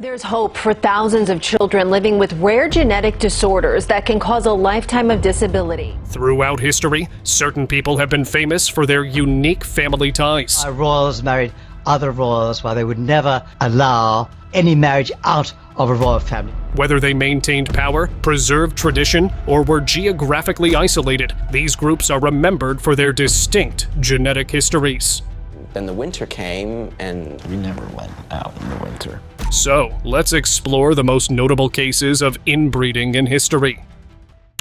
There's hope for thousands of children living with rare genetic disorders that can cause a lifetime of disability. Throughout history, certain people have been famous for their unique family ties. Royals married other royals while they would never allow any marriage out of a royal family. Whether they maintained power, preserved tradition, or were geographically isolated, these groups are remembered for their distinct genetic histories. Then the winter came and we never went out in the winter. So, let's explore the most notable cases of inbreeding in history.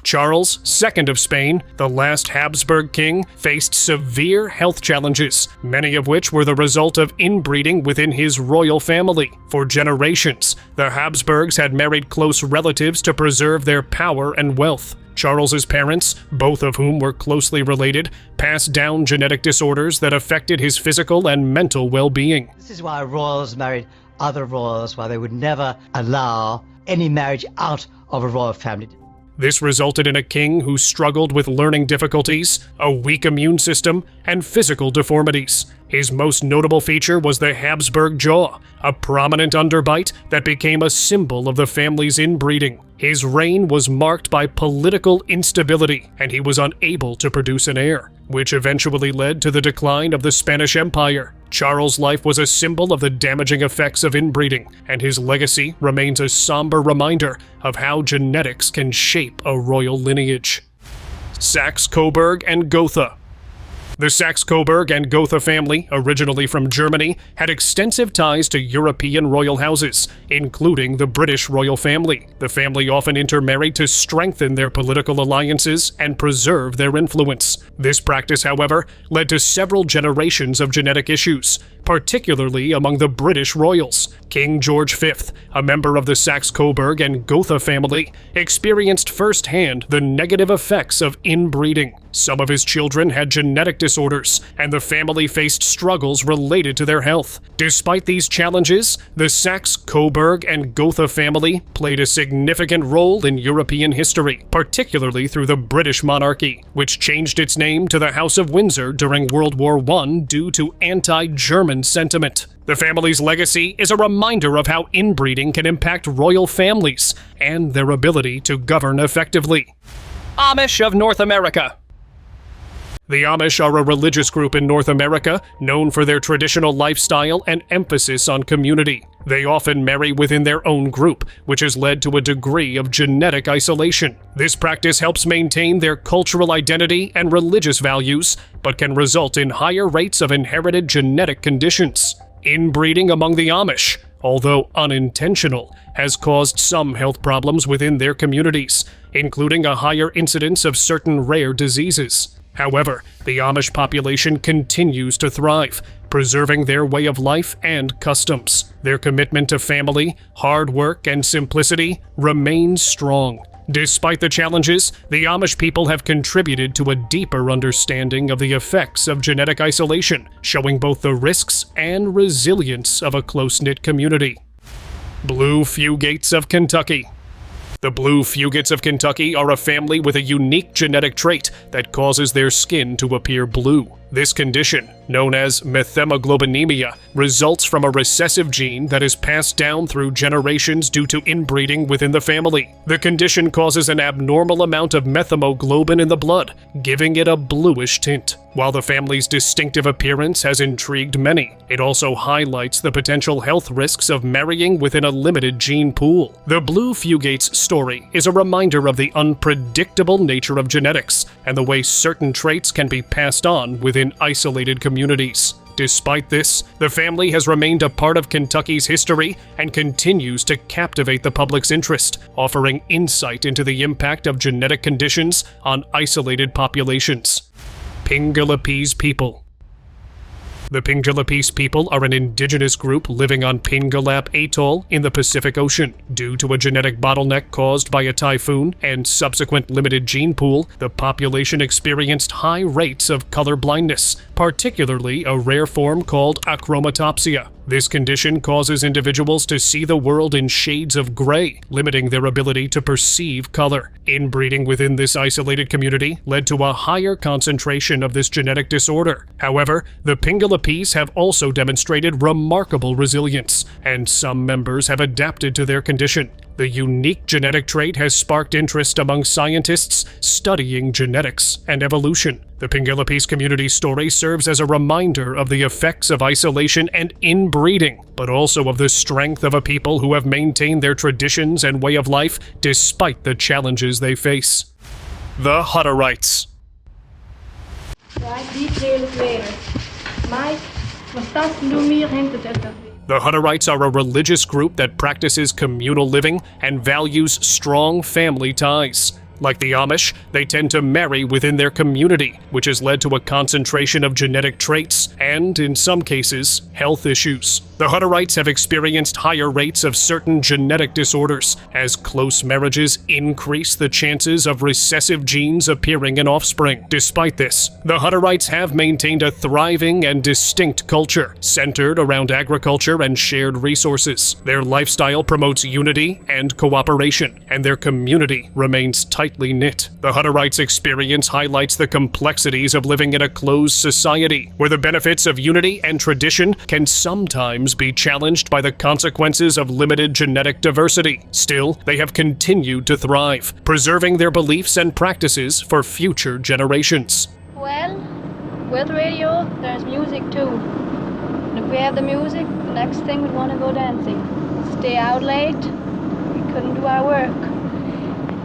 Charles II of Spain, the last Habsburg king, faced severe health challenges, many of which were the result of inbreeding within his royal family. For generations, the Habsburgs had married close relatives to preserve their power and wealth. Charles's parents, both of whom were closely related, passed down genetic disorders that affected his physical and mental well-being. This is why royals married other royals while they would never allow any marriage out of a royal family. This resulted in a king who struggled with learning difficulties, a weak immune system, and physical deformities. His most notable feature was the Habsburg jaw, a prominent underbite that became a symbol of the family's inbreeding. His reign was marked by political instability, and he was unable to produce an heir, which eventually led to the decline of the Spanish Empire. Charles' life was a symbol of the damaging effects of inbreeding, and his legacy remains a somber reminder of how genetics can shape a royal lineage. Saxe-Coburg and Gotha. The Saxe-Coburg and Gotha family, originally from Germany, had extensive ties to European royal houses, including the British royal family. The family often intermarried to strengthen their political alliances and preserve their influence. This practice, however, led to several generations of genetic issues, particularly among the British royals. King George V, a member of the Saxe-Coburg and Gotha family, experienced firsthand the negative effects of inbreeding. Some of his children had genetic disorders, and the family faced struggles related to their health. Despite these challenges, the Saxe-Coburg and Gotha family played a significant role in European history, particularly through the British monarchy, which changed its name to the House of Windsor during World War I due to anti-German sentiment. The family's legacy is a reminder of how inbreeding can impact royal families and their ability to govern effectively. Amish of North America. The Amish are a religious group in North America known for their traditional lifestyle and emphasis on community. They often marry within their own group, which has led to a degree of genetic isolation. This practice helps maintain their cultural identity and religious values, but can result in higher rates of inherited genetic conditions. Inbreeding among the Amish, although unintentional, has caused some health problems within their communities, including a higher incidence of certain rare diseases. However, the Amish population continues to thrive, preserving their way of life and customs. Their commitment to family, hard work, and simplicity remains strong. Despite the challenges, the Amish people have contributed to a deeper understanding of the effects of genetic isolation, showing both the risks and resilience of a close-knit community. Blue Fugates of Kentucky. The blue Fugates of Kentucky are a family with a unique genetic trait that causes their skin to appear blue. This condition, known as methemoglobinemia, results from a recessive gene that is passed down through generations due to inbreeding within the family. The condition causes an abnormal amount of methemoglobin in the blood, giving it a bluish tint. While the family's distinctive appearance has intrigued many, it also highlights the potential health risks of marrying within a limited gene pool. The blue Fugates story is a reminder of the unpredictable nature of genetics and the way certain traits can be passed on within isolated communities. Despite this, the family has remained a part of Kentucky's history and continues to captivate the public's interest, offering insight into the impact of genetic conditions on isolated populations. Pingelapese people. The Pingelapese people are an indigenous group living on Pingelap Atoll in the Pacific Ocean. Due to a genetic bottleneck caused by a typhoon and subsequent limited gene pool, the population experienced high rates of color blindness, particularly a rare form called achromatopsia. This condition causes individuals to see the world in shades of gray, limiting their ability to perceive color. Inbreeding within this isolated community led to a higher concentration of this genetic disorder. However, the Pingelapese have also demonstrated remarkable resilience, and some members have adapted to their condition. The unique genetic trait has sparked interest among scientists studying genetics and evolution. The Pingelapese community story serves as a reminder of the effects of isolation and inbreeding, but also of the strength of a people who have maintained their traditions and way of life despite the challenges they face. The Hutterites. The Hutterites are a religious group that practices communal living and values strong family ties. Like the Amish, they tend to marry within their community, which has led to a concentration of genetic traits and, in some cases, health issues. The Hutterites have experienced higher rates of certain genetic disorders, as close marriages increase the chances of recessive genes appearing in offspring. Despite this, the Hutterites have maintained a thriving and distinct culture, centered around agriculture and shared resources. Their lifestyle promotes unity and cooperation, and their community remains tightly knit. The Hutterites' experience highlights the complexities of living in a closed society, where the benefits of unity and tradition can sometimes be challenged by the consequences of limited genetic diversity. Still, they have continued to thrive, preserving their beliefs and practices for future generations. Well, with radio, there's music too. And if we have the music, the next thing we'd want to go dancing. Stay out late, we couldn't do our work.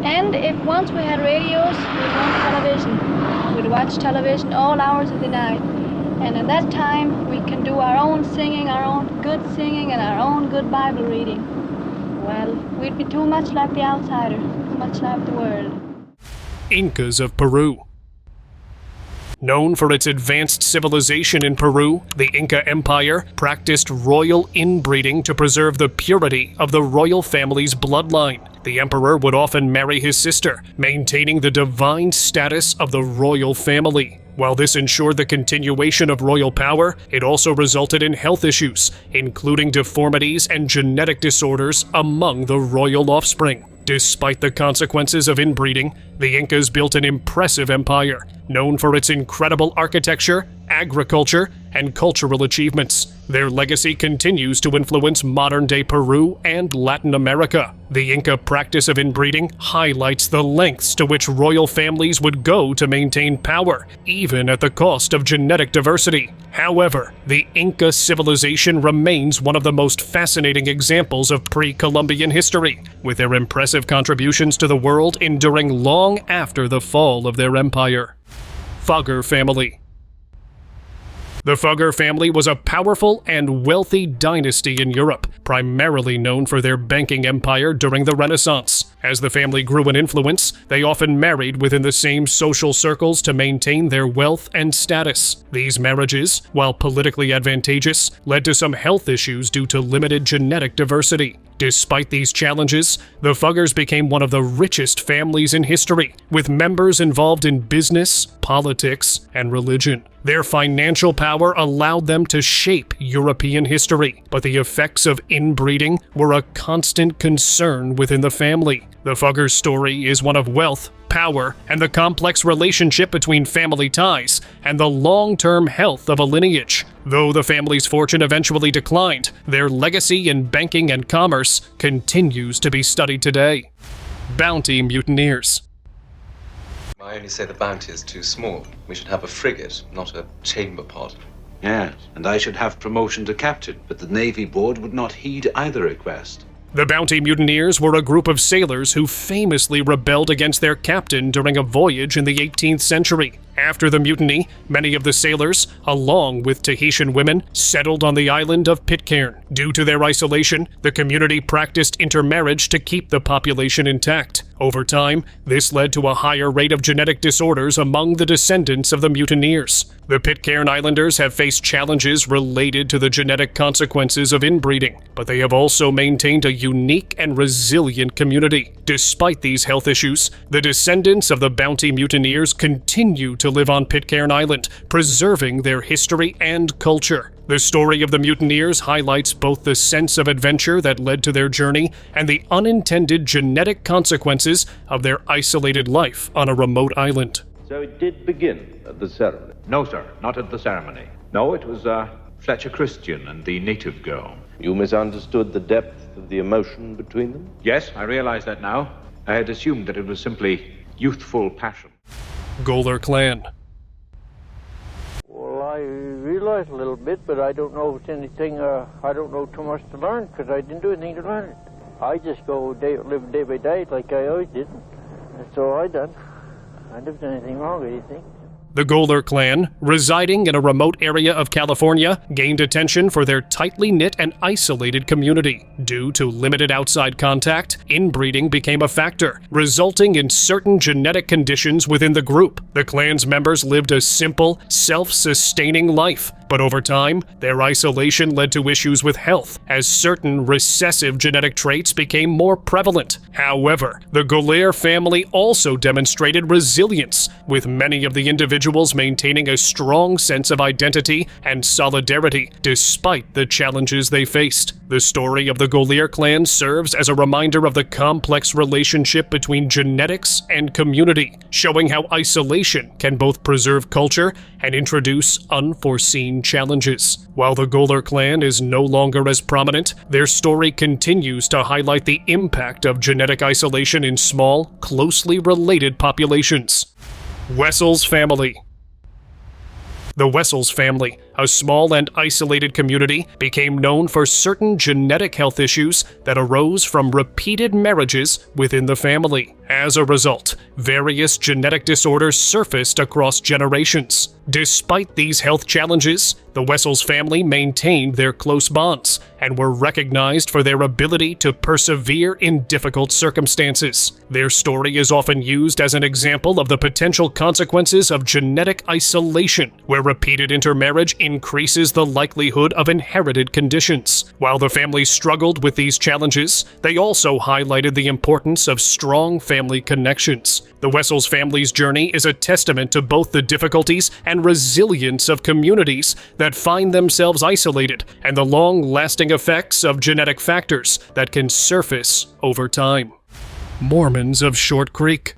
And if once we had radios, we'd want television. We'd watch television all hours of the night. And at that time, we can do our own singing, our own good singing, and our own good Bible reading. Well, we'd be too much like the outsider, too much like the world. Incas of Peru. Known for its advanced civilization in Peru, the Inca Empire practiced royal inbreeding to preserve the purity of the royal family's bloodline. The emperor would often marry his sister, maintaining the divine status of the royal family. While this ensured the continuation of royal power, it also resulted in health issues, including deformities and genetic disorders among the royal offspring. Despite the consequences of inbreeding, the Incas built an impressive empire, known for its incredible architecture, agriculture, and cultural achievements. Their legacy continues to influence modern-day Peru and Latin America. The Inca practice of inbreeding highlights the lengths to which royal families would go to maintain power, even at the cost of genetic diversity. However, the Inca civilization remains one of the most fascinating examples of pre-Columbian history, with their impressive contributions to the world enduring long after the fall of their empire. Fugger family. The Fugger family was a powerful and wealthy dynasty in Europe, primarily known for their banking empire during the Renaissance. As the family grew in influence, they often married within the same social circles to maintain their wealth and status. These marriages, while politically advantageous, led to some health issues due to limited genetic diversity. Despite these challenges, the Fuggers became one of the richest families in history, with members involved in business, politics, and religion. Their financial power allowed them to shape European history, but the effects of inbreeding were a constant concern within the family. The Fuggers' story is one of wealth, power, and the complex relationship between family ties and the long-term health of a lineage. Though the family's fortune eventually declined, their legacy in banking and commerce continues to be studied today. Bounty mutineers. I only say the bounty is too small. We should have a frigate, not a chamber pot. Yes, and I should have promotion to captain, but the Navy Board would not heed either request. The Bounty Mutineers were a group of sailors who famously rebelled against their captain during a voyage in the 18th century. After the mutiny, many of the sailors, along with Tahitian women, settled on the island of Pitcairn. Due to their isolation, the community practiced intermarriage to keep the population intact. Over time, this led to a higher rate of genetic disorders among the descendants of the mutineers. The Pitcairn Islanders have faced challenges related to the genetic consequences of inbreeding, but they have also maintained a unique and resilient community. Despite these health issues, the descendants of the Bounty Mutineers continue to live on Pitcairn Island, preserving their history and culture. The story of the mutineers highlights both the sense of adventure that led to their journey and the unintended genetic consequences of their isolated life on a remote island. So it did begin at the ceremony? No, sir, not at the ceremony. No, it was Fletcher Christian and the native girl. You misunderstood the depth of the emotion between them? Yes, I realize that now. I had assumed that it was simply youthful passion. Gooler Clan. Well, I realize a little bit, but I don't know if it's anything, I don't know too much to learn, because I didn't do anything to learn it. I just live day by day like I always did. That's all I done. I didn't do anything wrong with anything. The Gooler Clan, residing in a remote area of California, gained attention for their tightly knit and isolated community. Due to limited outside contact, inbreeding became a factor, resulting in certain genetic conditions within the group. The clan's members lived a simple, self-sustaining life, but over time, their isolation led to issues with health, as certain recessive genetic traits became more prevalent. However, the Gooler family also demonstrated resilience, with many of the individuals maintaining a strong sense of identity and solidarity despite the challenges they faced. The story of the Gooler clan serves as a reminder of the complex relationship between genetics and community, showing how isolation can both preserve culture and introduce unforeseen challenges. While the Gooler clan is no longer as prominent, their story continues to highlight the impact of genetic isolation in small, closely related populations. Wessels family. The Wessels family, a small and isolated community, became known for certain genetic health issues that arose from repeated marriages within the family. As a result, various genetic disorders surfaced across generations. Despite these health challenges, the Wessels family maintained their close bonds and were recognized for their ability to persevere in difficult circumstances. Their story is often used as an example of the potential consequences of genetic isolation, where repeated intermarriage increases the likelihood of inherited conditions. While the family struggled with these challenges, they also highlighted the importance of strong family connections. The Wessels family's journey is a testament to both the difficulties and resilience of communities that find themselves isolated and the long-lasting effects of genetic factors that can surface over time. Mormons of Short Creek.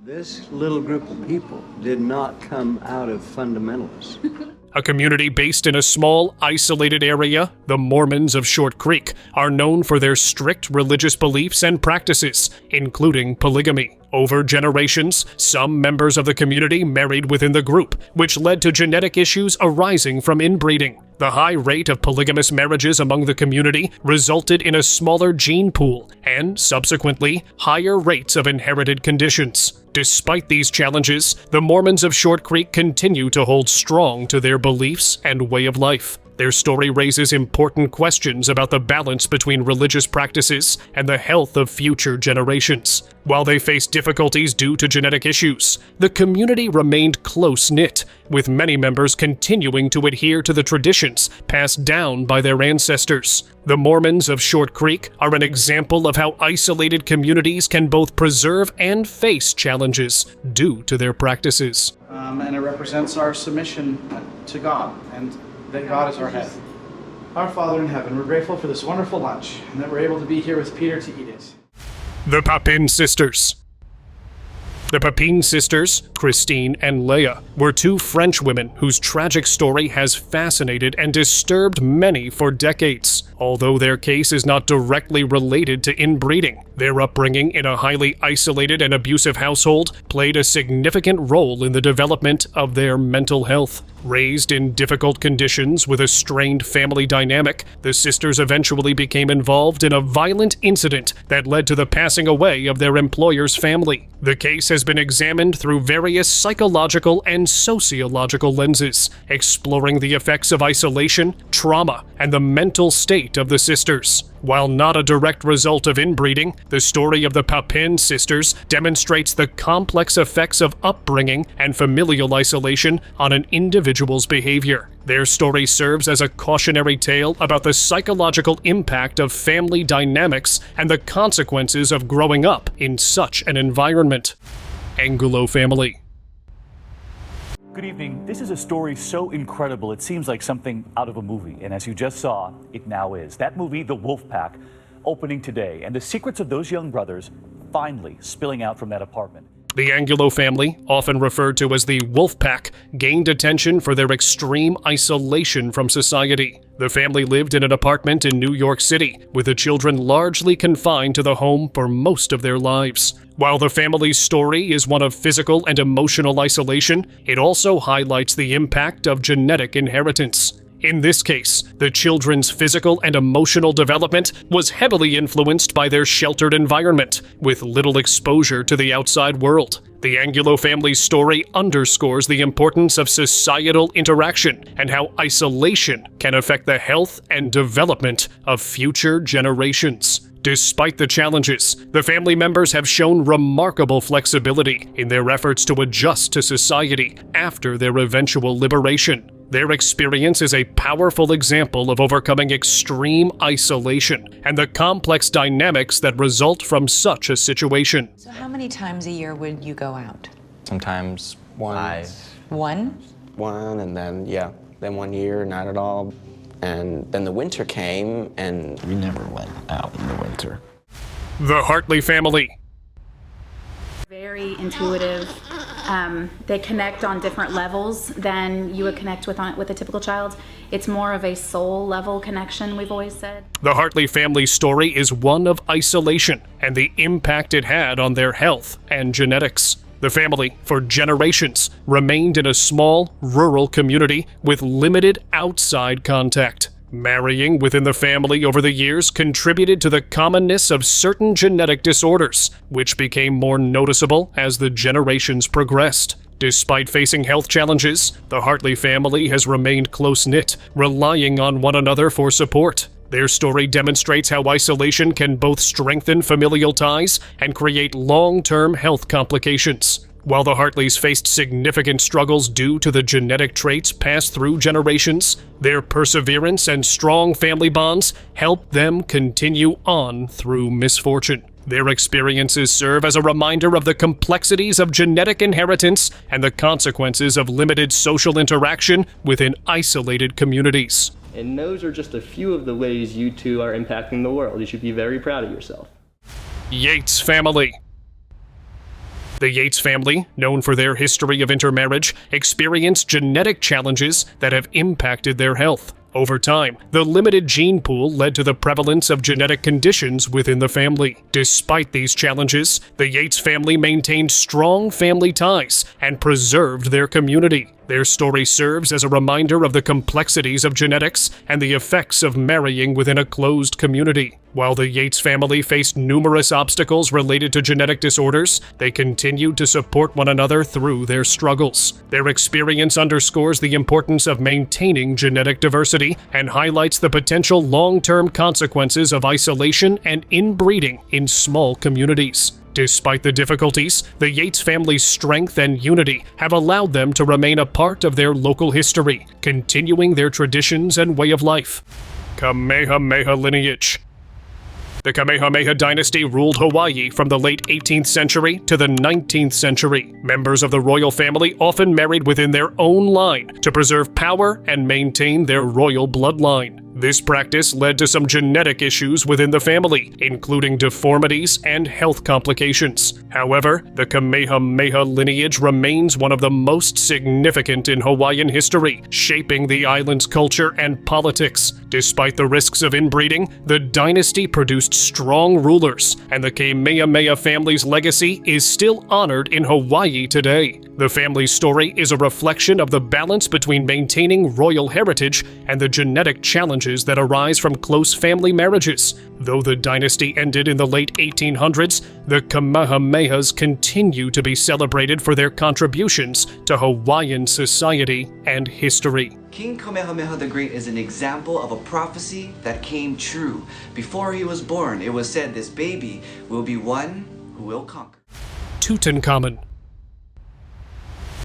This little group of people did not come out of fundamentalists. A community based in a small, isolated area, the Mormons of Short Creek are known for their strict religious beliefs and practices, including polygamy. Over generations, some members of the community married within the group, which led to genetic issues arising from inbreeding. The high rate of polygamous marriages among the community resulted in a smaller gene pool and, subsequently, higher rates of inherited conditions. Despite these challenges, the Mormons of Short Creek continue to hold strong to their beliefs and way of life. Their story raises important questions about the balance between religious practices and the health of future generations. While they faced difficulties due to genetic issues, the community remained close-knit, with many members continuing to adhere to the traditions passed down by their ancestors. The Mormons of Short Creek are an example of how isolated communities can both preserve and face challenges due to their practices. And it represents our submission to God, and that God is our head. Our Father in heaven, we're grateful for this wonderful lunch and that we're able to be here with Peter to eat it. The Papin sisters. The Papin sisters, Christine and Leah, were two French women whose tragic story has fascinated and disturbed many for decades. Although their case is not directly related to inbreeding, their upbringing in a highly isolated and abusive household played a significant role in the development of their mental health. Raised in difficult conditions with a strained family dynamic, the sisters eventually became involved in a violent incident that led to the passing away of their employer's family. The case has been examined through various psychological and sociological lenses, exploring the effects of isolation, trauma, and the mental state of the sisters. While not a direct result of inbreeding, the story of the Papin sisters demonstrates the complex effects of upbringing and familial isolation on an individual's behavior. Their story serves as a cautionary tale about the psychological impact of family dynamics and the consequences of growing up in such an environment. Angulo family. Good evening. This is a story so incredible it seems like something out of a movie, and as you just saw, it now is. That movie, The Wolf Pack, opening today, and the secrets of those young brothers finally spilling out from that apartment. The Angulo family, often referred to as the Wolf Pack, gained attention for their extreme isolation from society. The family lived in an apartment in New York City, with the children largely confined to the home for most of their lives. While the family's story is one of physical and emotional isolation, it also highlights the impact of genetic inheritance. In this case, the children's physical and emotional development was heavily influenced by their sheltered environment, with little exposure to the outside world. The Angulo family's story underscores the importance of societal interaction and how isolation can affect the health and development of future generations. Despite the challenges, the family members have shown remarkable flexibility in their efforts to adjust to society after their eventual liberation. Their experience is a powerful example of overcoming extreme isolation and the complex dynamics that result from such a situation. So how many times a year would you go out? Sometimes one. One? One, and then 1 year, not at all. And then the winter came, and we never went out in the winter. The Hartley family. Very intuitive. They connect on different levels than you would connect with a typical child. It's more of a soul level connection, we've always said. The Hartley family story is one of isolation and the impact it had on their health and genetics. The family, for generations, remained in a small, rural community with limited outside contact. Marrying within the family over the years contributed to the commonness of certain genetic disorders, which became more noticeable as the generations progressed. Despite facing health challenges, the Hartley family has remained close-knit, relying on one another for support. Their story demonstrates how isolation can both strengthen familial ties and create long-term health complications. While the Hartleys faced significant struggles due to the genetic traits passed through generations, their perseverance and strong family bonds helped them continue on through misfortune. Their experiences serve as a reminder of the complexities of genetic inheritance and the consequences of limited social interaction within isolated communities. And those are just a few of the ways you two are impacting the world. You should be very proud of yourself. Yates family. The Yates family, known for their history of intermarriage, experienced genetic challenges that have impacted their health. Over time, the limited gene pool led to the prevalence of genetic conditions within the family. Despite these challenges, the Yates family maintained strong family ties and preserved their community. Their story serves as a reminder of the complexities of genetics and the effects of marrying within a closed community. While the Yates family faced numerous obstacles related to genetic disorders, they continued to support one another through their struggles. Their experience underscores the importance of maintaining genetic diversity and highlights the potential long-term consequences of isolation and inbreeding in small communities. Despite the difficulties, the Yates family's strength and unity have allowed them to remain a part of their local history, continuing their traditions and way of life. Kamehameha lineage. The Kamehameha dynasty ruled Hawaii from the late 18th century to the 19th century. Members of the royal family often married within their own line to preserve power and maintain their royal bloodline. This practice led to some genetic issues within the family, including deformities and health complications. However, the Kamehameha lineage remains one of the most significant in Hawaiian history, shaping the island's culture and politics. Despite the risks of inbreeding, the dynasty produced strong rulers, and the Kamehameha family's legacy is still honored in Hawaii today. The family's story is a reflection of the balance between maintaining royal heritage and the genetic challenges that arise from close family marriages. Though the dynasty ended in the late 1800s, the Kamehamehas continue to be celebrated for their contributions to Hawaiian society and history. King Kamehameha the Great is an example of a prophecy that came true. Before he was born, it was said this baby will be one who will conquer. Tutankhamun.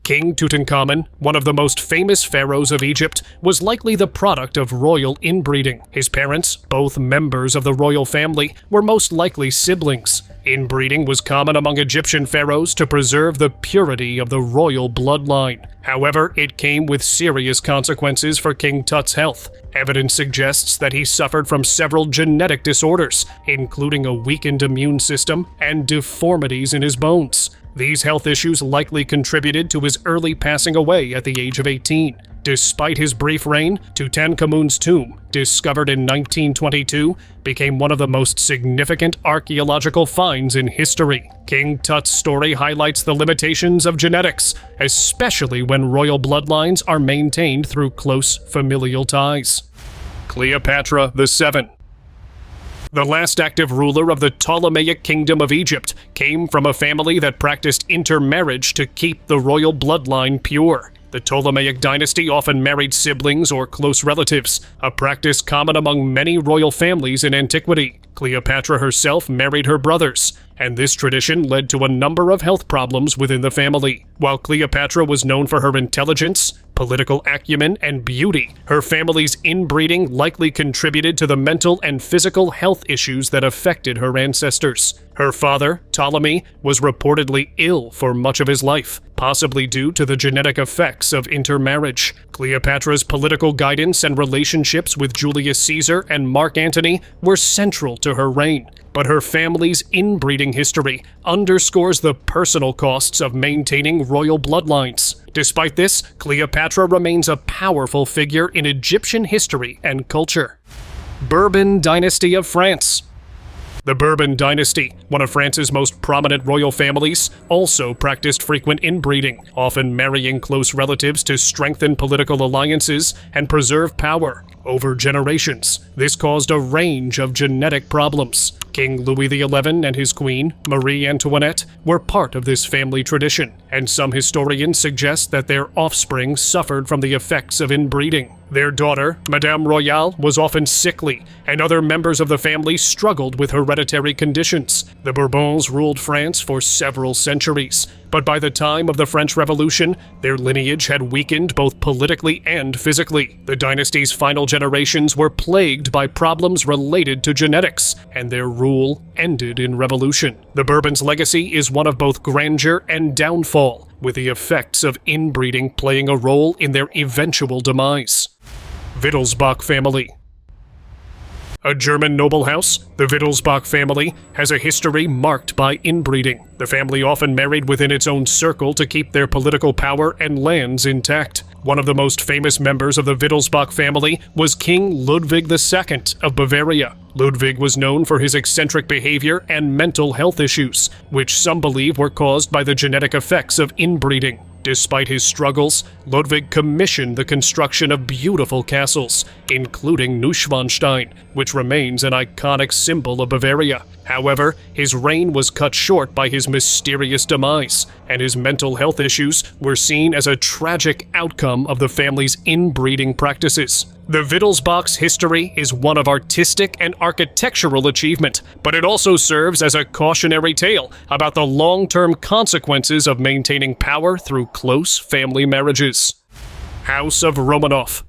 King Tutankhamun, one of the most famous pharaohs of Egypt, was likely the product of royal inbreeding. His parents, both members of the royal family, were most likely siblings. Inbreeding was common among Egyptian pharaohs to preserve the purity of the royal bloodline. However, it came with serious consequences for King Tut's health. Evidence suggests that he suffered from several genetic disorders, including a weakened immune system and deformities in his bones. These health issues likely contributed to his early passing away at the age of 18. Despite his brief reign, Tutankhamun's tomb, discovered in 1922, became one of the most significant archaeological finds in history. King Tut's story highlights the limitations of genetics, especially when royal bloodlines are maintained through close familial ties. Cleopatra VII. The last active ruler of the Ptolemaic Kingdom of Egypt came from a family that practiced intermarriage to keep the royal bloodline pure. The Ptolemaic dynasty often married siblings or close relatives, a practice common among many royal families in antiquity. Cleopatra herself married her brothers, and this tradition led to a number of health problems within the family. While Cleopatra was known for her intelligence, political acumen, and beauty, her family's inbreeding likely contributed to the mental and physical health issues that affected her ancestors. Her father, Ptolemy, was reportedly ill for much of his life, possibly due to the genetic effects of intermarriage. Cleopatra's political guidance and relationships with Julius Caesar and Mark Antony were central to her reign. But her family's inbreeding history underscores the personal costs of maintaining royal bloodlines. Despite this, Cleopatra remains a powerful figure in Egyptian history and culture. Bourbon Dynasty of France. The Bourbon dynasty, one of France's most prominent royal families, also practiced frequent inbreeding, often marrying close relatives to strengthen political alliances and preserve power. Over generations, this caused a range of genetic problems. King Louis XI and his queen, Marie Antoinette, were part of this family tradition, and some historians suggest that their offspring suffered from the effects of inbreeding. Their daughter, Madame Royale, was often sickly, and other members of the family struggled with hereditary conditions. The Bourbons ruled France for several centuries, but by the time of the French Revolution, their lineage had weakened both politically and physically. The dynasty's final generations were plagued by problems related to genetics, and their rule ended in revolution. The Bourbons' legacy is one of both grandeur and downfall, with the effects of inbreeding playing a role in their eventual demise. Wittelsbach family. A German noble house, the Wittelsbach family has a history marked by inbreeding. The family often married within its own circle to keep their political power and lands intact. One of the most famous members of the Wittelsbach family was King Ludwig II of Bavaria. Ludwig was known for his eccentric behavior and mental health issues, which some believe were caused by the genetic effects of inbreeding. Despite his struggles, Ludwig commissioned the construction of beautiful castles, including Neuschwanstein, which remains an iconic symbol of Bavaria. However, his reign was cut short by his mysterious demise, and his mental health issues were seen as a tragic outcome of the family's inbreeding practices. The Wittelsbach's history is one of artistic and architectural achievement, but it also serves as a cautionary tale about the long-term consequences of maintaining power through close family marriages. House of Romanov.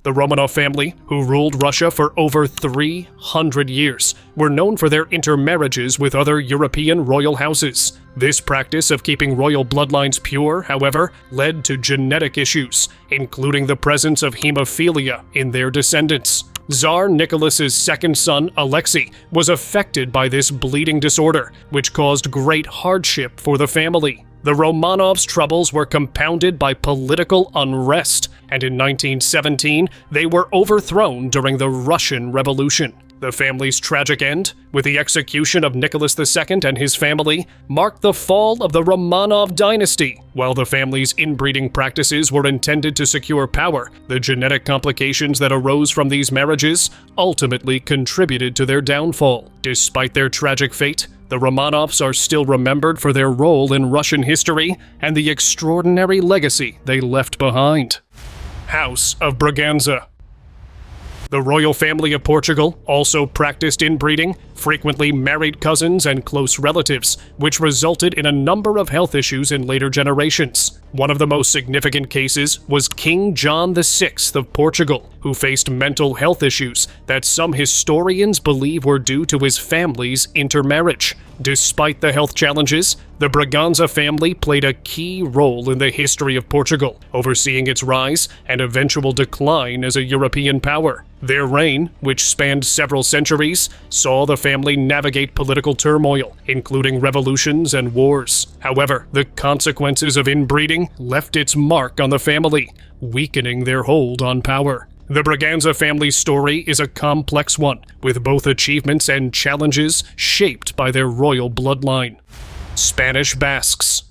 The Romanov family, who ruled Russia for over 300 years, were known for their intermarriages with other European royal houses. This practice of keeping royal bloodlines pure, however, led to genetic issues, including the presence of hemophilia in their descendants. Tsar Nicholas's second son, Alexei, was affected by this bleeding disorder, which caused great hardship for the family. The Romanovs' troubles were compounded by political unrest, and in 1917, they were overthrown during the Russian Revolution. The family's tragic end, with the execution of Nicholas II and his family, marked the fall of the Romanov dynasty. While the family's inbreeding practices were intended to secure power, the genetic complications that arose from these marriages ultimately contributed to their downfall. Despite their tragic fate, the Romanovs are still remembered for their role in Russian history and the extraordinary legacy they left behind. House of Braganza. The royal family of Portugal also practiced inbreeding, frequently married cousins and close relatives, which resulted in a number of health issues in later generations. One of the most significant cases was King John VI of Portugal, who faced mental health issues that some historians believe were due to his family's intermarriage. Despite the health challenges, the Braganza family played a key role in the history of Portugal, overseeing its rise and eventual decline as a European power. Their reign, which spanned several centuries, saw the family navigate political turmoil, including revolutions and wars. However, the consequences of inbreeding left its mark on the family, weakening their hold on power. The Braganza family's story is a complex one, with both achievements and challenges shaped by their royal bloodline. Spanish Basques.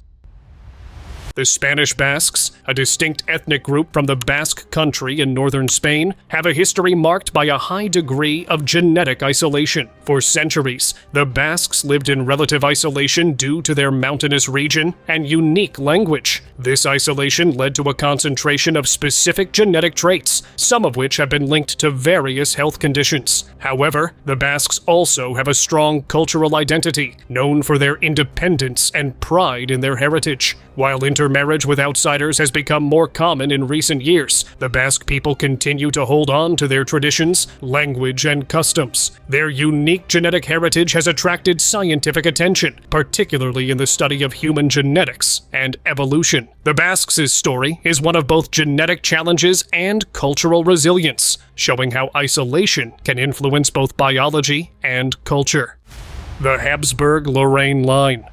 The Spanish Basques, a distinct ethnic group from the Basque country in northern Spain, have a history marked by a high degree of genetic isolation. For centuries, the Basques lived in relative isolation due to their mountainous region and unique language. This isolation led to a concentration of specific genetic traits, some of which have been linked to various health conditions. However, the Basques also have a strong cultural identity, known for their independence and pride in their heritage. While intermarriage with outsiders has become more common in recent years, the Basque people continue to hold on to their traditions, language, and customs. Their unique genetic heritage has attracted scientific attention, particularly in the study of human genetics and evolution. The Basques' story is one of both genetic challenges and cultural resilience, showing how isolation can influence both biology and culture. The Habsburg-Lorraine line.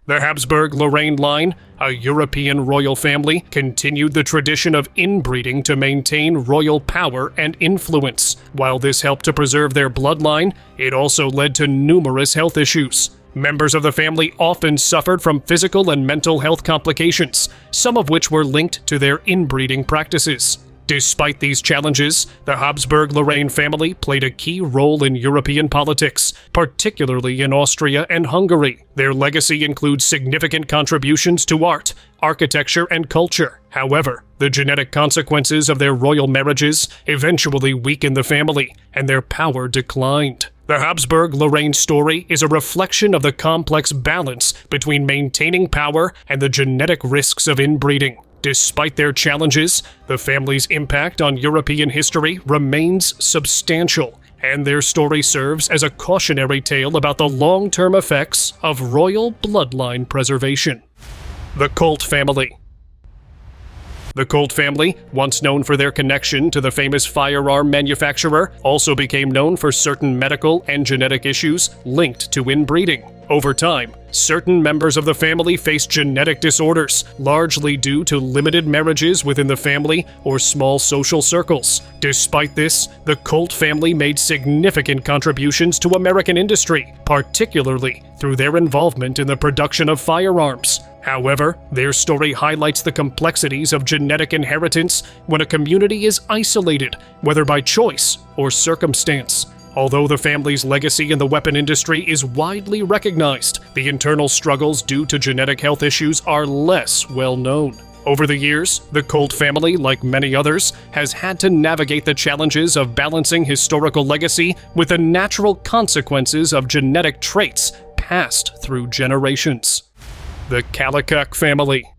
The Habsburg-Lorraine line, a European royal family, continued the tradition of inbreeding to maintain royal power and influence. While this helped to preserve their bloodline, it also led to numerous health issues. Members of the family often suffered from physical and mental health complications, some of which were linked to their inbreeding practices. Despite these challenges, the Habsburg-Lorraine family played a key role in European politics, particularly in Austria and Hungary. Their legacy includes significant contributions to art, architecture, and culture. However, the genetic consequences of their royal marriages eventually weakened the family, and their power declined. The Habsburg-Lorraine story is a reflection of the complex balance between maintaining power and the genetic risks of inbreeding. Despite their challenges, the family's impact on European history remains substantial, and their story serves as a cautionary tale about the long-term effects of royal bloodline preservation. The Colt family. The Colt family, once known for their connection to the famous firearm manufacturer, also became known for certain medical and genetic issues linked to inbreeding. Over time, certain members of the family faced genetic disorders, largely due to limited marriages within the family or small social circles. Despite this, the Colt family made significant contributions to American industry, particularly through their involvement in the production of firearms. However, their story highlights the complexities of genetic inheritance when a community is isolated, whether by choice or circumstance. Although the family's legacy in the weapon industry is widely recognized, the internal struggles due to genetic health issues are less well known. Over the years, the Colt family, like many others, has had to navigate the challenges of balancing historical legacy with the natural consequences of genetic traits passed through generations. The Calicock family.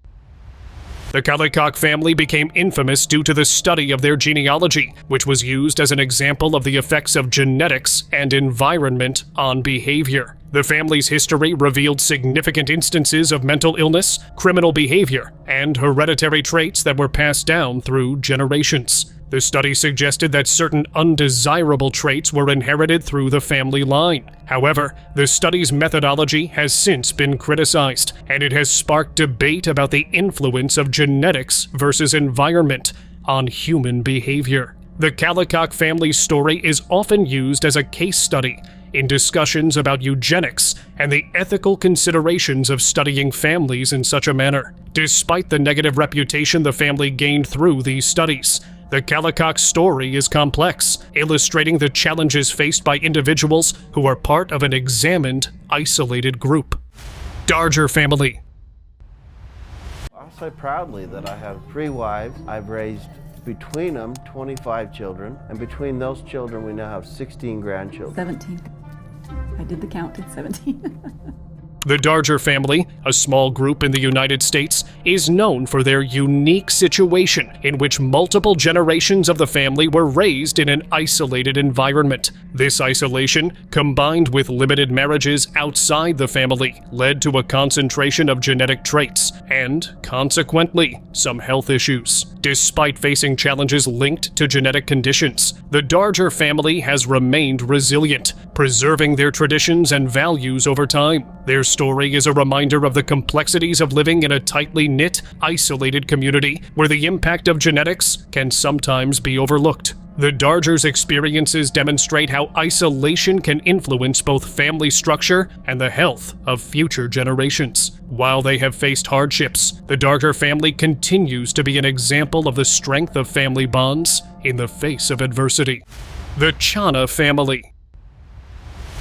The Calicock family became infamous due to the study of their genealogy, which was used as an example of the effects of genetics and environment on behavior. The family's history revealed significant instances of mental illness, criminal behavior, and hereditary traits that were passed down through generations. The study suggested that certain undesirable traits were inherited through the family line. However, the study's methodology has since been criticized, and it has sparked debate about the influence of genetics versus environment on human behavior. The Calicock family's story is often used as a case study in discussions about eugenics and the ethical considerations of studying families in such a manner. Despite the negative reputation the family gained through these studies, the Calicock story is complex, illustrating the challenges faced by individuals who are part of an examined, isolated group. Darger family. I'll say proudly that I have 3 wives. I've raised between them 25 children, and between those children we now have 16 grandchildren. 17. I did the count at 17. The Darger family, a small group in the United States, is known for their unique situation in which multiple generations of the family were raised in an isolated environment. This isolation, combined with limited marriages outside the family, led to a concentration of genetic traits and, consequently, some health issues. Despite facing challenges linked to genetic conditions, the Darger family has remained resilient, preserving their traditions and values over time. Their story is a reminder of the complexities of living in a tightly knit, isolated community where the impact of genetics can sometimes be overlooked. The Dargers' experiences demonstrate how isolation can influence both family structure and the health of future generations. While they have faced hardships, the Darger family continues to be an example of the strength of family bonds in the face of adversity. The Chana family.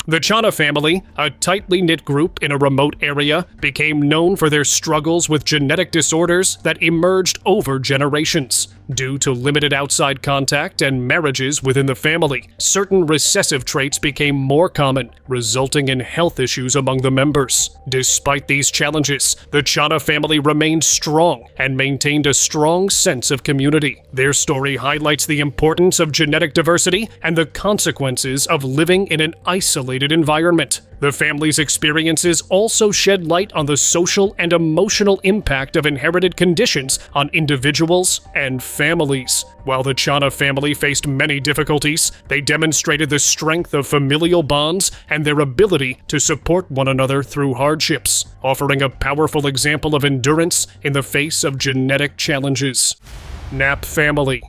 The Chana family, a tightly knit group in a remote area, became known for their struggles with genetic disorders that emerged over generations. Due to limited outside contact and marriages within the family, certain recessive traits became more common, resulting in health issues among the members. Despite these challenges, the Chana family remained strong and maintained a strong sense of community. Their story highlights the importance of genetic diversity and the consequences of living in an isolated environment. The family's experiences also shed light on the social and emotional impact of inherited conditions on individuals and families. While the Chana family faced many difficulties, they demonstrated the strength of familial bonds and their ability to support one another through hardships, offering a powerful example of endurance in the face of genetic challenges. Knapp family.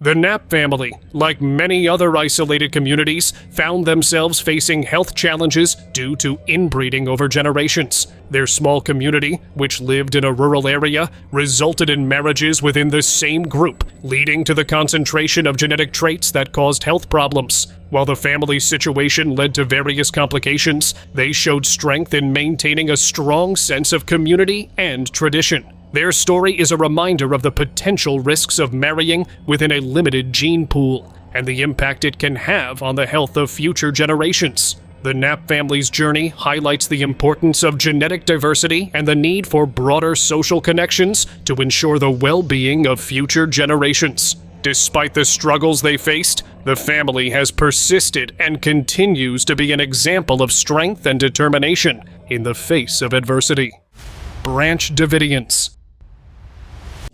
The Knapp family, like many other isolated communities, found themselves facing health challenges due to inbreeding over generations. Their small community, which lived in a rural area, resulted in marriages within the same group, leading to the concentration of genetic traits that caused health problems. While the family's situation led to various complications, they showed strength in maintaining a strong sense of community and tradition. Their story is a reminder of the potential risks of marrying within a limited gene pool and the impact it can have on the health of future generations. The Knapp family's journey highlights the importance of genetic diversity and the need for broader social connections to ensure the well-being of future generations. Despite the struggles they faced, the family has persisted and continues to be an example of strength and determination in the face of adversity. Branch Davidians.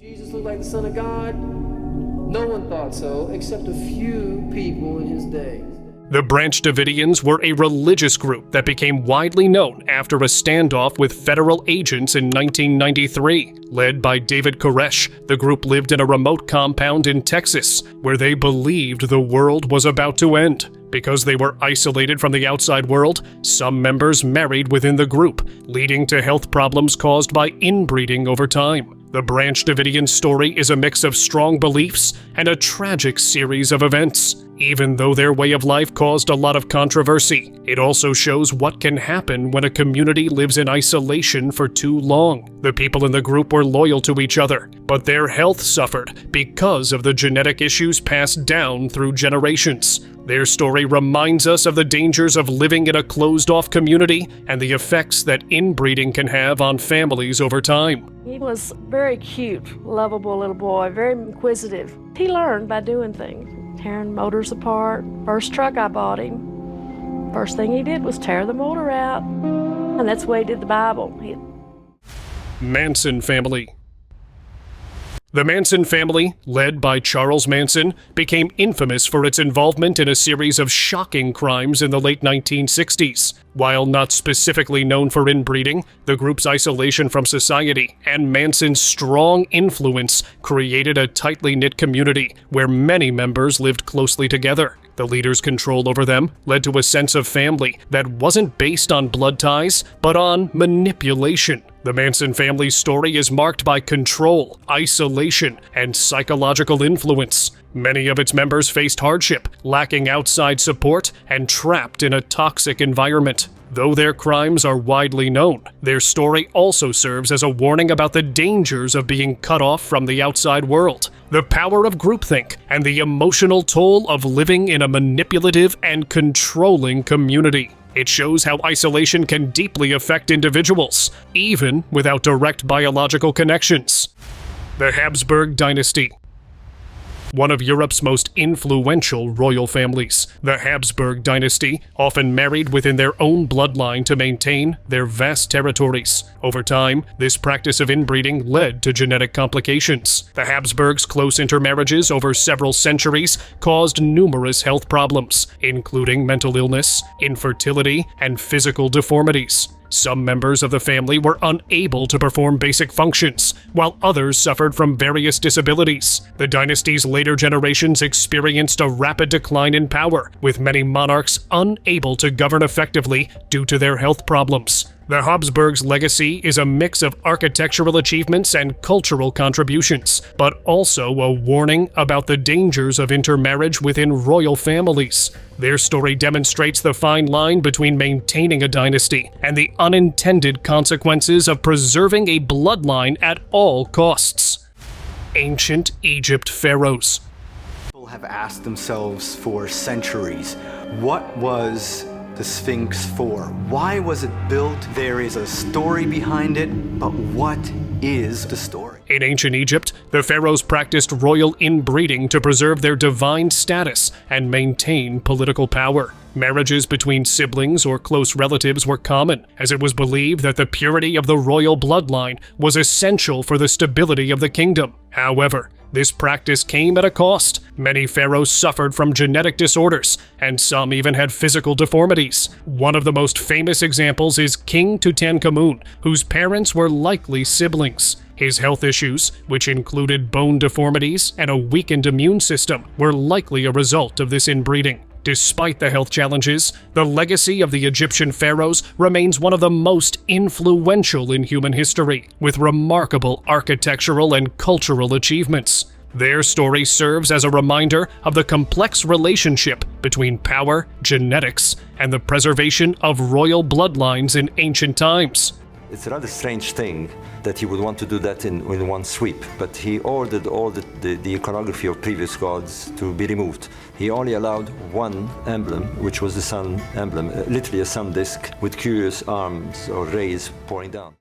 Jesus looked like the Son of God? No one thought so, except a few people in his day. The Branch Davidians were a religious group that became widely known after a standoff with federal agents in 1993. Led by David Koresh, the group lived in a remote compound in Texas, where they believed the world was about to end. Because they were isolated from the outside world, some members married within the group, leading to health problems caused by inbreeding over time. The Branch Davidian story is a mix of strong beliefs and a tragic series of events. Even though their way of life caused a lot of controversy, it also shows what can happen when a community lives in isolation for too long. The people in the group were loyal to each other, but their health suffered because of the genetic issues passed down through generations. Their story reminds us of the dangers of living in a closed-off community and the effects that inbreeding can have on families over time. He was very cute, lovable little boy, very inquisitive. He learned by doing things, tearing motors apart. First truck I bought him, first thing he did was tear the motor out. And that's the way he did the Bible. Manson family. The Manson family, led by Charles Manson, became infamous for its involvement in a series of shocking crimes in the late 1960s. While not specifically known for inbreeding, the group's isolation from society and Manson's strong influence created a tightly knit community where many members lived closely together. The leader's control over them led to a sense of family that wasn't based on blood ties, but on manipulation. The Manson family's story is marked by control, isolation, and psychological influence. Many of its members faced hardship, lacking outside support, and trapped in a toxic environment. Though their crimes are widely known, their story also serves as a warning about the dangers of being cut off from the outside world, the power of groupthink, and the emotional toll of living in a manipulative and controlling community. It shows how isolation can deeply affect individuals, even without direct biological connections. The Habsburg Dynasty. One of Europe's most influential royal families, the Habsburg Dynasty often married within their own bloodline to maintain their vast territories. Over time, this practice of inbreeding led to genetic complications. The Habsburgs' close intermarriages over several centuries caused numerous health problems, including mental illness, infertility, and physical deformities. Some members of the family were unable to perform basic functions, while others suffered from various disabilities. The dynasty's later generations experienced a rapid decline in power, with many monarchs unable to govern effectively due to their health problems. The Habsburgs' legacy is a mix of architectural achievements and cultural contributions, but also a warning about the dangers of intermarriage within royal families. Their story demonstrates the fine line between maintaining a dynasty and the unintended consequences of preserving a bloodline at all costs. Ancient Egypt pharaohs. People have asked themselves for centuries, what was the Sphinx for? Why was it built? There is a story behind it, but what is the story? In ancient Egypt, the pharaohs practiced royal inbreeding to preserve their divine status and maintain political power. Marriages between siblings or close relatives were common, as it was believed that the purity of the royal bloodline was essential for the stability of the kingdom. However, this practice came at a cost. Many pharaohs suffered from genetic disorders, and some even had physical deformities. One of the most famous examples is King Tutankhamun, whose parents were likely siblings. His health issues, which included bone deformities and a weakened immune system, were likely a result of this inbreeding. Despite the health challenges, the legacy of the Egyptian pharaohs remains one of the most influential in human history, with remarkable architectural and cultural achievements. Their story serves as a reminder of the complex relationship between power, genetics, and the preservation of royal bloodlines in ancient times. It's a rather strange thing that he would want to do that in one sweep, but he ordered all the iconography of previous gods to be removed. He only allowed one emblem, which was the sun emblem, literally a sun disk with curious arms or rays pouring down.